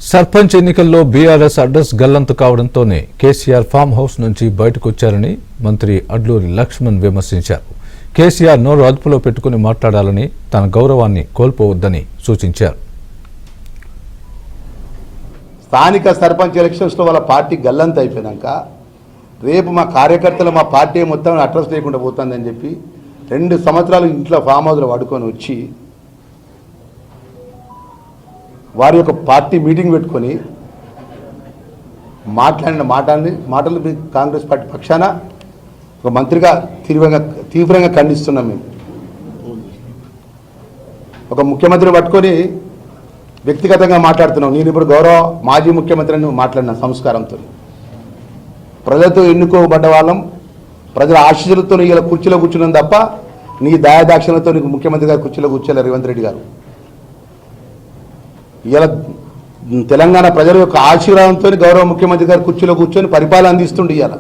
సర్పంచ్ ఎన్నికల్లో బీఆర్ఎస్ అడ్రస్ గల్లంతు కావడంతోనే కేసీఆర్ ఫామ్ హౌస్ నుంచి బయటకొచ్చారని మంత్రి అడ్లూరి లక్ష్మణ్ విమర్శించారు. కేసీఆర్ నోరు అదుపులో పెట్టుకుని మాట్లాడాలని, తన గౌరవాన్ని కోల్పోవద్దని సూచించారు. స్థానిక సర్పంచ్ ఎలక్షన్స్లో వాళ్ళ పార్టీ గల్లంత అయిపోయాక రేపు మా కార్యకర్తలు మా పార్టీ మొత్తం అడ్రస్ లేకుండా పోతుందని చెప్పి 2 సంవత్సరాలు ఇంట్లో ఫామ్ హౌస్లో పడుకొని వచ్చి వారి యొక్క పార్టీ మీటింగ్ పెట్టుకొని మాట్లాడిన మాటలు కాంగ్రెస్ పార్టీ పక్షాన ఒక మంత్రిగా తీవ్రంగా ఖండిస్తున్నాం. మేము ఒక ముఖ్యమంత్రిని పట్టుకొని వ్యక్తిగతంగా మాట్లాడుతున్నాం. నేను ఇప్పుడు గౌరవ మాజీ ముఖ్యమంత్రిని మాట్లాడిన సంస్కారంతో, ప్రజలతో ఎన్నుకోబడ్డ వాళ్ళం, ప్రజల ఆశీస్సులతో ఇలా కుర్చీలో కూర్చున్నాం తప్ప నీ దయాదాక్షిణ్యంతో నీకు ముఖ్యమంత్రి గారు కుర్చీలో కూర్చోలేరు రేవంత్ రెడ్డి గారు. ఇలా తెలంగాణ ప్రజల యొక్క ఆశీర్వాదంతో గౌరవ ముఖ్యమంత్రి గారు కుర్చీలో కూర్చొని పరిపాలన అందిస్తుండే. ఇవాళ